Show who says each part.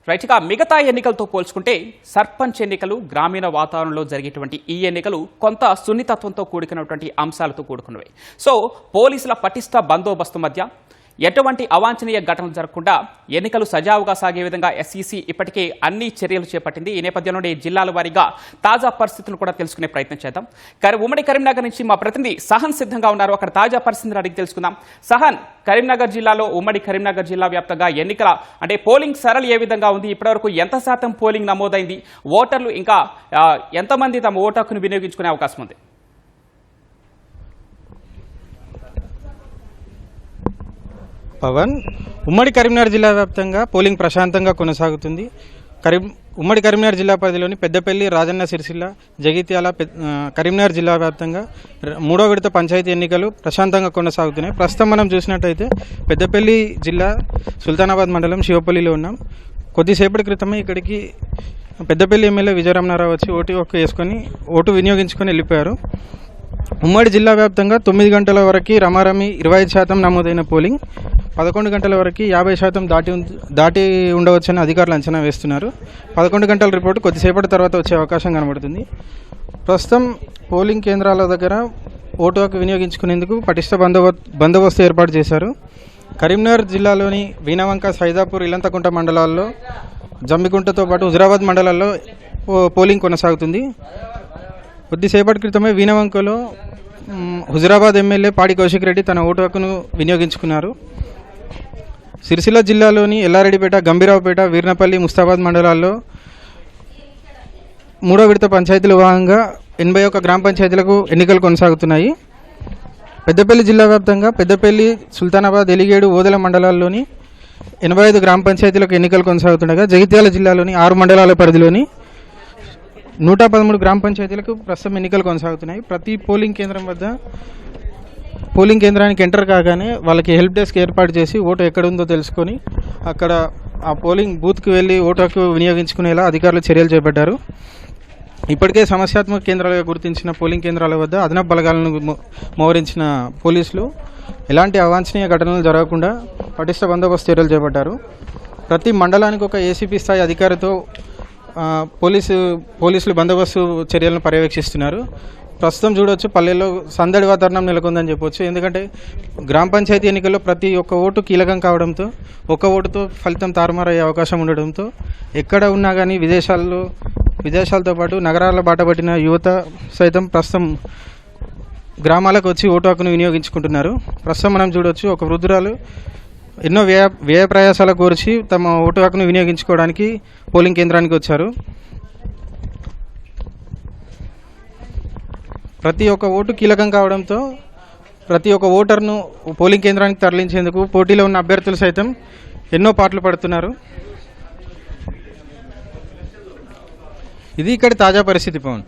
Speaker 1: రైట్గా మిగతా ఎన్నికలతో పోల్చుకుంటే సర్పంచ్ ఎన్నికలు గ్రామీణ వాతావరణంలో జరిగేటువంటి ఈ ఎన్నికలు కొంత సున్నితత్వంతో కూడుకున్నటువంటి అంశాలతో కూడుకున్నవి. సో పోలీసుల పటిష్ట బందోబస్తు మధ్య ఎటువంటి అవాంఛనీయ ఘటనలు జరగకుండా ఎన్నికలు సజావుగా సాగే విధంగా ఎస్ఈసీ ఇప్పటికే అన్ని చర్యలు చేపట్టింది. ఈ నేపథ్యంలోనే జిల్లాల వారీగా తాజా పరిస్థితులను కూడా తెలుసుకునే ప్రయత్నం చేద్దాం. ఉమ్మడి కరీంనగర్ నుంచి మా ప్రతినిధి సహన్ సిద్ధంగా ఉన్నారు. అక్కడ తాజా పరిస్థితిని అడిగి తెలుసుకుందాం. సహన్, కరీంనగర్ జిల్లాలో ఉమ్మడి కరీంనగర్ జిల్లా వ్యాప్తంగా ఎన్నికల పోలింగ్ సరళి ఏ విధంగా ఉంది? ఇప్పటివరకు ఎంత శాతం పోలింగ్ నమోదైంది? ఓటర్లు ఇంకా ఎంతమంది తమ ఓటు హక్కును వినియోగించుకునే అవకాశం ఉంది?
Speaker 2: పవన్, ఉమ్మడి కరీంనగర్ జిల్లా వ్యాప్తంగా పోలింగ్ ప్రశాంతంగా కొనసాగుతుంది. ఉమ్మడి కరీంనగర్ జిల్లా పరిధిలోని పెద్దపల్లి, రాజన్న సిరిసిల్ల, జగిత్యాల, కరీంనగర్ జిల్లా వ్యాప్తంగా మూడో విడత పంచాయతీ ఎన్నికలు ప్రశాంతంగా కొనసాగుతున్నాయి. ప్రస్తుతం మనం చూసినట్టయితే పెద్దపల్లి జిల్లా సుల్తానాబాద్ మండలం శివపల్లిలో ఉన్నాం. కొద్దిసేపటి క్రితమే ఇక్కడికి పెద్దపల్లి ఎమ్మెల్యే విజయరమణారావు వచ్చి ఓటు వినియోగించుకొని వెళ్ళిపోయారు. ఉమ్మడి జిల్లా వ్యాప్తంగా 9 గంటల వరకు రమారమి 25% నమోదైన పోలింగ్ 11 గంటల వరకు 50% దాటి ఉండవచ్చని అధికారులు అంచనా వేస్తున్నారు. 11 గంటల రిపోర్టు కొద్దిసేపటి తర్వాత వచ్చే అవకాశం కనబడుతుంది. ప్రస్తుతం పోలింగ్ కేంద్రాల దగ్గర ఓటు హక్కు వినియోగించుకునేందుకు పటిష్ట బందోబస్తు ఏర్పాటు చేశారు. కరీంనగర్ జిల్లాలోని వీణవంక, సైదాపూర్, ఇలంతకుంట మండలాల్లో, జమ్మికుంటతో పాటు హుజురాబాద్ మండలాల్లో పోలింగ్ కొనసాగుతుంది. కొద్దిసేపటి క్రితమే వీణవంకలో హుజురాబాద్ ఎమ్మెల్యే పాడి కౌశిక్ రెడ్డి తన ఓటు హక్కును వినియోగించుకున్నారు. సిరిసిల్ల జిల్లాలోని ఎల్లారెడ్డిపేట, గంభీరావుపేట, వీర్నపల్లి, ముస్తాబాద్ మండలాల్లో మూడో విడత పంచాయతీల భాగంగా 81 గ్రామ పంచాయతీలకు ఎన్నికలు కొనసాగుతున్నాయి. పెద్దపల్లి జిల్లా వ్యాప్తంగా పెద్దపల్లి, సుల్తానాబాద్, ఎలిగేడు, ఓదెల మండలాల్లోని 85 గ్రామ పంచాయతీలకు ఎన్నికలు కొనసాగుతుండగా జగిత్యాల జిల్లాలోని 6 మండలాల పరిధిలోని 113 గ్రామ పంచాయతీలకు ప్రస్తుతం ఎన్నికలు కొనసాగుతున్నాయి. ప్రతి పోలింగ్ కేంద్రం వద్ద పోలింగ్ కేంద్రానికి ఎంటర్ కాగానే వాళ్ళకి హెల్ప్ డెస్క్ ఏర్పాటు చేసి ఓటు ఎక్కడుందో తెలుసుకొని అక్కడ ఆ పోలింగ్ బూత్కి వెళ్ళి ఓటు హక్కు వినియోగించుకునేలా అధికారులు చర్యలు చేపట్టారు. ఇప్పటికే సమస్యాత్మక కేంద్రాలుగా గుర్తించిన పోలింగ్ కేంద్రాల వద్ద అదనపు బలగాలను మోహరించిన పోలీసులు ఎలాంటి అవాంఛనీయ ఘటనలు జరగకుండా పటిష్ట బందోబస్తు చర్యలు చేపట్టారు. ప్రతి మండలానికి ఒక ఏసీపీ స్థాయి అధికారితో పోలీసులు బందోబస్తు చర్యలను పర్యవేక్షిస్తున్నారు. ప్రస్తుతం చూడవచ్చు పల్లెల్లో సందడి వాతావరణం నెలకొందని చెప్పవచ్చు. ఎందుకంటే గ్రామ పంచాయతీ ఎన్నికల్లో ప్రతి ఒక్క ఓటు కీలకం కావడంతో ఒక్క ఓటుతో ఫలితం తారుమారయ్యే అవకాశం ఉండడంతో ఎక్కడ ఉన్నా కానీ విదేశాలతో పాటు నగరాల బాటపట్టిన యువత సైతం ప్రస్తుతం గ్రామాలకు వచ్చి ఓటు హక్కును వినియోగించుకుంటున్నారు. ప్రస్తుతం మనం చూడవచ్చు ఒక వృద్ధురాలు ఎన్నో వ్యయ ప్రయాసాల కోర్చి తమ ఓటు హక్కును వినియోగించుకోవడానికి పోలింగ్ కేంద్రానికి వచ్చారు. ప్రతి ఒక్క ఓటు కీలకం కావడంతో ప్రతి ఒక్క ఓటర్ను పోలింగ్ కేంద్రానికి తరలించేందుకు పోటీలో ఉన్న అభ్యర్థులు సైతం ఎన్నో పాటలు పడుతున్నారు. ఇది ఇక్కడ తాజా పరిస్థితి. పవన్.